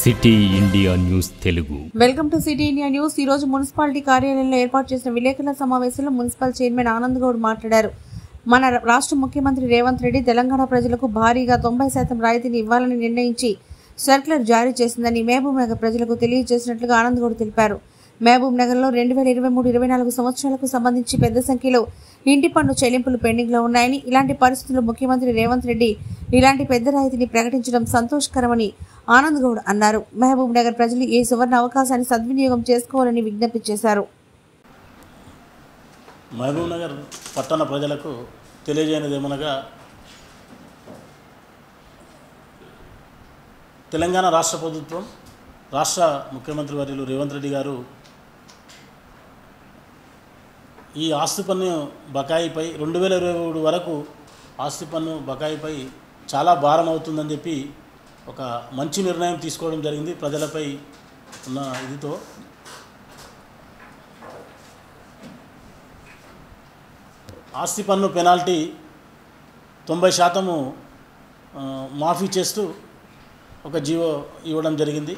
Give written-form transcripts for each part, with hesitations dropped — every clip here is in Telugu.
City India news Telugu. Welcome to city India news. ఈ రోజు మున్సిపాలిటీ కార్యాలయంలో ఏర్పాటు చేసిన విలేకరుల సమావేశంలో మున్సిపల్ చైర్మన్ ఆనంద్ గౌడ్ మాట్లాడారు. మన రాష్ట్ర ముఖ్యమంత్రి రేవంత్ రెడ్డి తెలంగాణ ప్రజలకు భారీగా 90% రాయితీని ఇవ్వాలని నిర్ణయించి సర్క్యులర్ జారీ చేసిందని మహబూబ్ నగర్ ప్రజలకు తెలియజేసినట్లుగా ఆనంద్ గౌడ్ తెలిపారు. మహబూబ్ నగర్లో 2023-24 సంవత్సరాలకు సంబంధించి పెద్ద సంఖ్యలో ఇంటి పన్ను చెల్లింపులు పెండింగ్లో ఉన్నాయని, ఇలాంటి పరిస్థితుల్లో ముఖ్యమంత్రి రేవంత్ రెడ్డి ఇలాంటి పెద్ద రాయితీని ప్రకటించడం సంతోషకరమని ఆనంద్ గౌడ్ అన్నారు. మహబూబ్ నగర్ ప్రజలు ఈ సువర్ణ అవకాశాన్ని సద్వినియోగం చేసుకోవాలని విజ్ఞప్తి చేశారు. మహబూబ్ నగర్ పట్టణ ప్రజలకు తెలియజేయనిదేమనగా, తెలంగాణ రాష్ట్ర ప్రభుత్వం, రాష్ట్ర ముఖ్యమంత్రి వర్యులు రేవంత్ రెడ్డి గారు ఈ ఆస్తి పన్ను బకాయిపై 2023 వరకు ఆస్తి పన్ను బకాయిపై చాలా భారం అవుతుందని చెప్పి ఒక మంచి నిర్ణయం తీసుకోవడం జరిగింది. ప్రజలపై ఉన్న ఇదితో ఆస్తి పన్ను పెనాల్టీ 90% మాఫీ చేస్తూ ఒక జీవో ఇవ్వడం జరిగింది.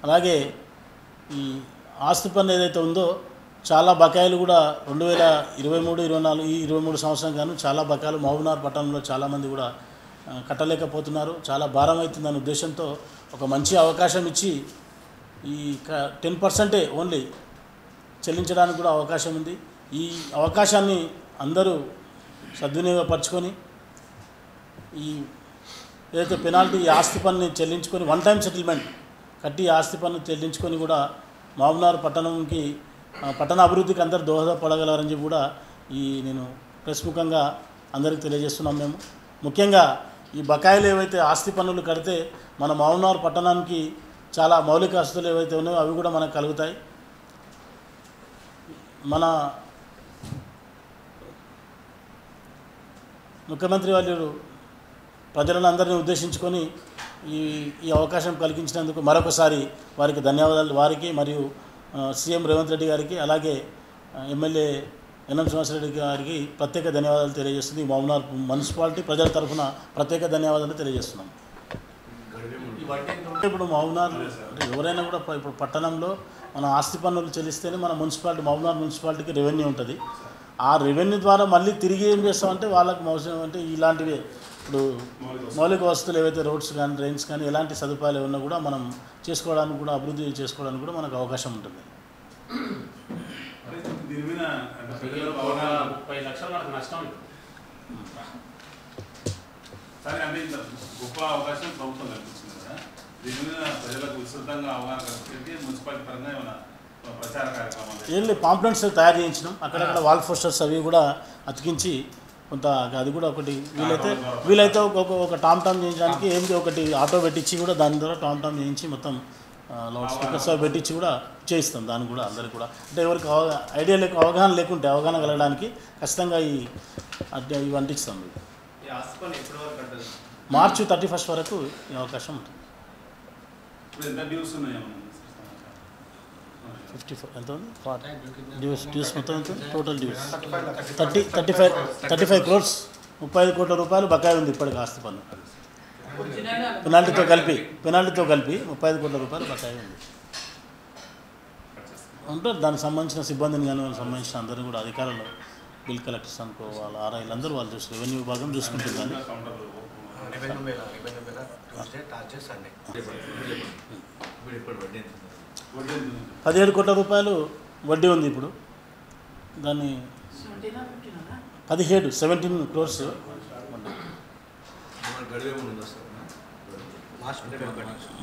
అలాగే ఈ ఆస్తి పన్ను ఏదైతే ఉందో చాలా బకాయిలు కూడా 2023-24 ఈ 23 సంవత్సరం గాను చాలా బకాయిలు మహబూబ్నగర్ పట్టణంలో చాలామంది కూడా కట్టలేకపోతున్నారు. చాలా భారం అవుతుందనే ఉద్దేశంతో ఒక మంచి అవకాశం ఇచ్చి ఈ 10% ఓన్లీ చెల్లించడానికి కూడా అవకాశం ఉంది. ఈ అవకాశాన్ని అందరూ సద్వినియోగపరచుకొని ఈ ఏదైతే పెనాల్టీ ఆస్తి పన్ను చెల్లించుకొని వన్ టైం సెటిల్మెంట్ కట్టి ఆస్తి పన్ను చెల్లించుకొని కూడా మహబూబ్నగర్ పట్టణంకి పట్టణ అభివృద్ధికి అందరూ దోహదపడగలరని చెప్పి కూడా నేను ప్రెస్ ముఖంగా అందరికీ తెలియజేస్తున్నాం. మేము ముఖ్యంగా ఈ బకాయిలు ఏవైతే ఆస్తి పన్నులు కడితే మన మహబూబ్నగర్ పట్టణానికి చాలా మౌలిక వసతులు ఏవైతే ఉన్నాయో అవి కూడా మనకు కలుగుతాయి. మన ముఖ్యమంత్రి వాళ్ళు ప్రజలను అందరినీ ఉద్దేశించుకొని ఈ అవకాశం కలిగించినందుకు మరొకసారి వారికి ధన్యవాదాలు. వారికి మరియు సీఎం రేవంత్ రెడ్డి గారికి, అలాగే ఎమ్మెల్యే ఎన్ఎం శ్రీనివాసరెడ్డి గారికి ప్రత్యేక ధన్యవాదాలు తెలియజేస్తుంది. మహబూబ్నగర్ మున్సిపాలిటీ ప్రజల తరఫున ప్రత్యేక ధన్యవాదాలు తెలియజేస్తున్నాం. ఇప్పుడు మహబూబ్నగర్ అంటే ఎవరైనా కూడా ఇప్పుడు పట్టణంలో మన ఆస్తి పన్నులు చెల్లిస్తేనే మన మున్సిపాలిటీ మహబూబ్నగర్ మున్సిపాలిటీకి రెవెన్యూ ఉంటుంది. ఆ రెవెన్యూ ద్వారా మళ్ళీ తిరిగి ఏం చేస్తామంటే వాళ్ళకి అవసరం అంటే ఇలాంటివి ఇప్పుడు మౌలిక వసతులు ఏవైతే రోడ్స్ కానీ డ్రైన్స్ కానీ ఎలాంటి సదుపాయాలు ఏమన్నా కూడా మనం చేసుకోవడానికి కూడా అభివృద్ధి చేసుకోవడానికి కూడా మనకు అవకాశం ఉంటుంది. 30 లక్షలు మనకు నష్టం సరే అంటే గొప్ప అవకాశం ప్రభుత్వం కల్పించింది కదా, దీని మీద ప్రజలకు విస్తృతంగా అవగాహన కల్పించి మున్సిపాలిటీ పరంగా ఏమైనా ప్రచార కార్యక్రమాలు ఏం లేదు, పాంప్లెంట్స్ తయారు చేయించినాం. అక్కడక్కడ వాల్ పోస్టర్స్ అవి కూడా అతికించి కొంత అది కూడా ఒకటి వీలైతే ఒక టామ్ చేయించడానికి ఏంటి ఒకటి ఆటో పెట్టించి కూడా దాని ద్వారా టామ్ చేయించి మొత్తం లౌడ్ స్పీకర్స్ పెట్టించి కూడా చేయిస్తాం. దాన్ని కూడా అందరికి కూడా అంటే ఎవరికి ఐడియా అవగాహన లేకుంటే అవగాహన కలగడానికి ఖచ్చితంగా ఇవి అంటిస్తాం. మార్చి 31 వరకు ఈ అవకాశం ఉంటుంది. 54 ఎంత ఉంది డ్యూస్ మొత్తం ఎంత టోటల్ డ్యూస్ 35 crores 35 కోట్ల రూపాయలు బకాయి ఉంది ఇప్పటికి ఆస్తి పన్ను పెనాల్టీతో కలిపి 35 కోట్ల రూపాయలు బకాయి ఉంది. అంటే దానికి సంబంధించిన సిబ్బందిని కానీ వాళ్ళకి సంబంధించిన అందరూ కూడా అధికారులు బిల్ కలెక్టర్స్ అనుకో వాళ్ళ ఆర్ఐలు అందరూ వాళ్ళు చూసి రెవెన్యూ విభాగం చూసుకుంటుంది. కానీ 17 కోట్ల రూపాయలు వడ్డీ ఉంది. ఇప్పుడు దాన్ని 17 crores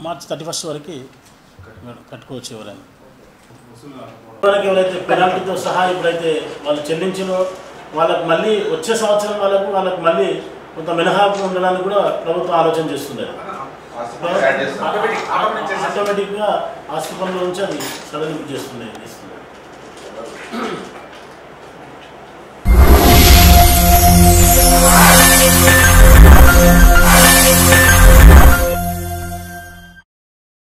మార్చి 31 వరకు కట్టుకోవచ్చు. ఎవరైతే పెనాల్టీతో సహా ఇప్పుడైతే వాళ్ళు చెల్లించినో వాళ్ళకి మళ్ళీ వచ్చే సంవత్సరం వాళ్ళకి మళ్ళీ కొంత మినహాయింపు ఉండడానికి కూడా ప్రభుత్వం ఆలోచన చేస్తుంది. ఆటోమేటిక్గా ఆస్తి పన్నుల నుంచి అది సడలింపు చేస్తుంది.